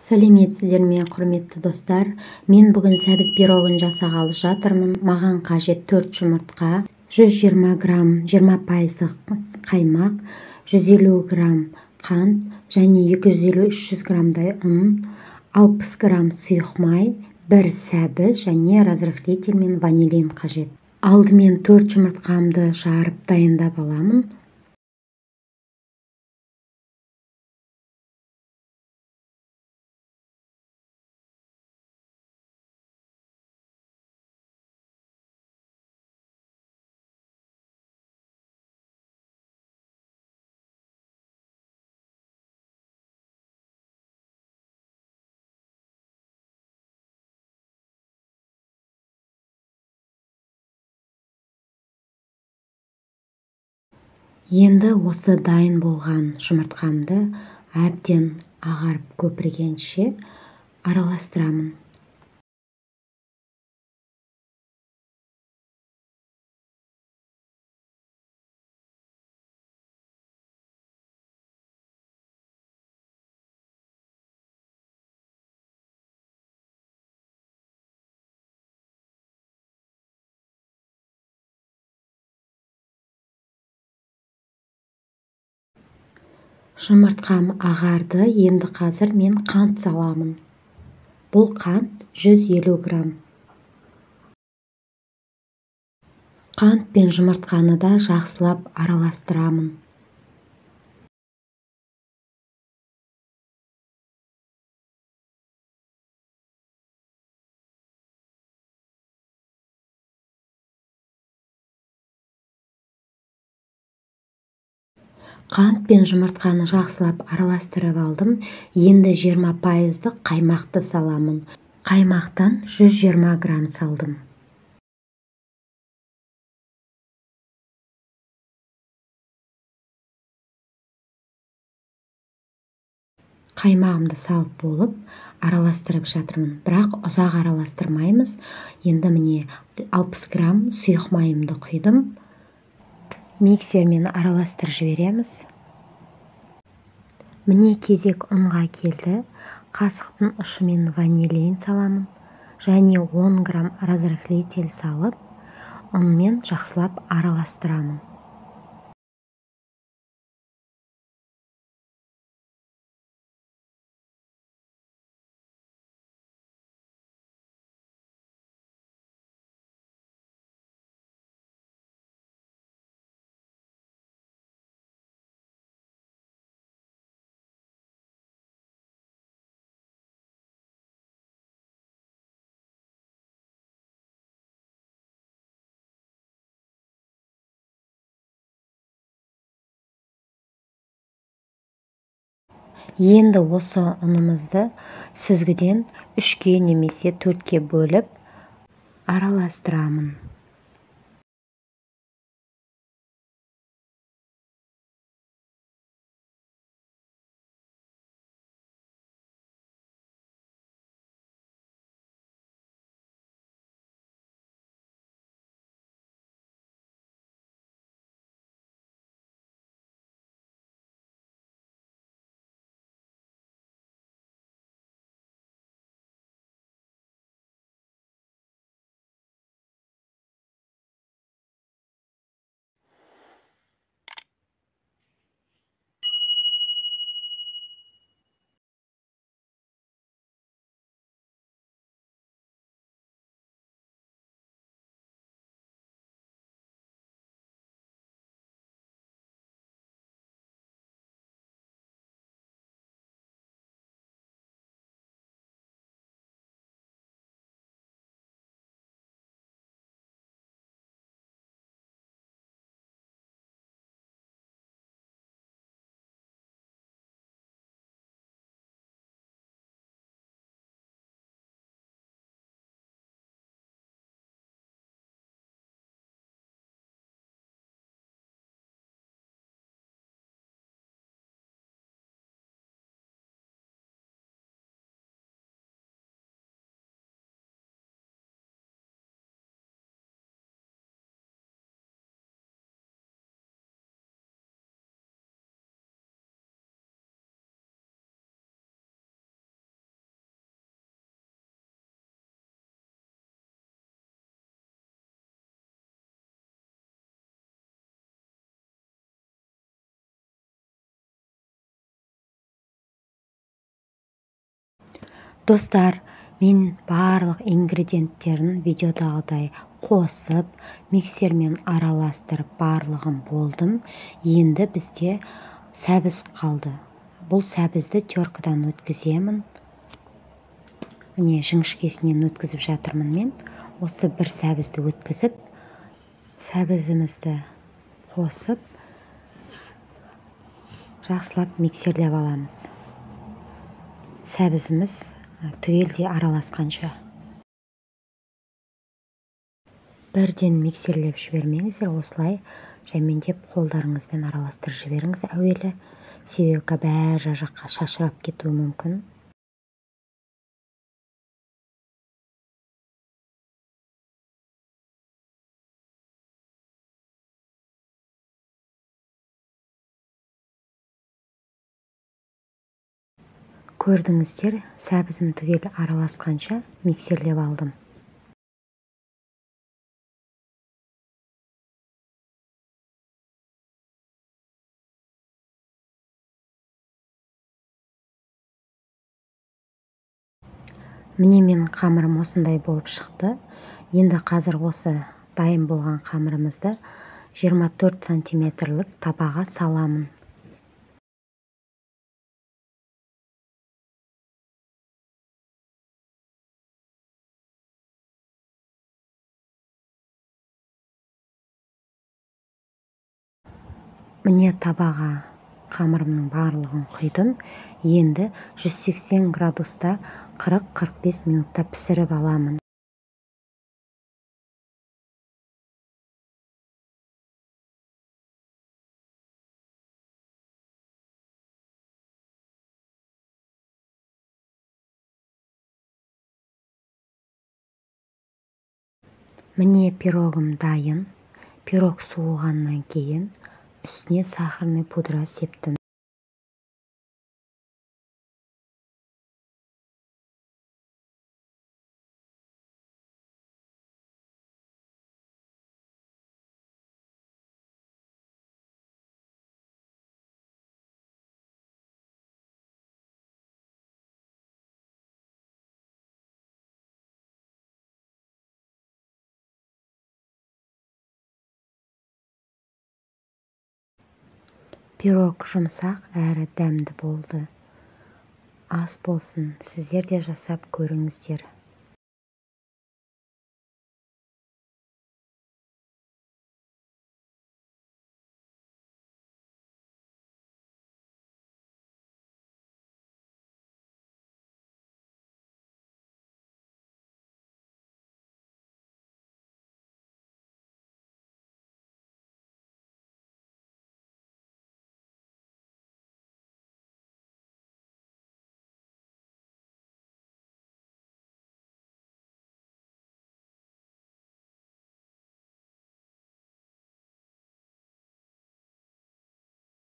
Сәлеметсіздер ме, құрметті достар? Мен бүгін сәбіз пирогын жасағалы жатырмын. Маған қажет 4 жұмыртқа, 120 грамм 20% қаймақ, 150 грамм қант және 250-300 граммдай ұн, 60 грамм сұйық май, 1 сәбіз және разрыхлитель мен ванилин қажет. Алдымен 4 жұмыртқамды жарып дайындап аламын. Енді осы дайын болған жұмыртқамды әбден ағарып көпіргенше араластырамын. Жұмыртқам ағарды, енді қазір мен қант саламын. Бұл қант 150 грамм. Қант пен жұмыртқаны да жақсылап араластырамын. Қант пен жұмыртқаны жақсылап араластырып алдым. Енді 20% қаймақты саламын. Қаймақтан 120 грамм салдым. Қаймағымды салып болып араластырып жатырмын. Бірақ ұзақ араластырмаймыз. Енді міне 60 грамм сұйық майымды құйдым. Миксермен араластырып жібереміз. Міне кезек ұнға келді. Қасықтың ұшымен ванилин саламын. Және 10 грамм разрыхлитель салып, ұнмен жақсылап араластырамын. Енді осы ұнымызды сүзгіден 3-ке немесе 4-ке бөліп араластырамын. Достар, мен барлық ингредиенттерін видеодағыдай қосып, миксермен араластырып барлығын болдым. Енді бізде сәбіз қалды. Бұл сәбізді теркадан өткіземін. Міне жіңішкесінен өткізіп жатырмын мен. Осы бір сәбізді өткізіп, сәбізімізді қосып, жақсылап миксерлеп аламыз. Сәбізіміз түгелдей араласқанша. Бірден миксерлеп жібермеңіздер, осылай жәмендеп қолдарыңызбен араластырып жіберіңіз әуелі, себебі бәрі жаққа шашырап кетуі мүмкін. Көрдіңіздер, сәбізім түгел араласқанша миксерлеп алдым. Міне менің қамырым осындай болып шықты. Енді қазір осы дайын болған қамырымызды 24 сантиметрлік табаға саламын. Міне табаға қамырымның барлығын құйдым. Енді 180 градуста 40-45 минутта пісіріп аламын. Міне пирогым дайын. Пирог суығаннан кейін үстіне сахарный пудра септім. Пирог жұмсақ әрі дәмді болды. Ас болсын, сіздер де жасап көріңіздер.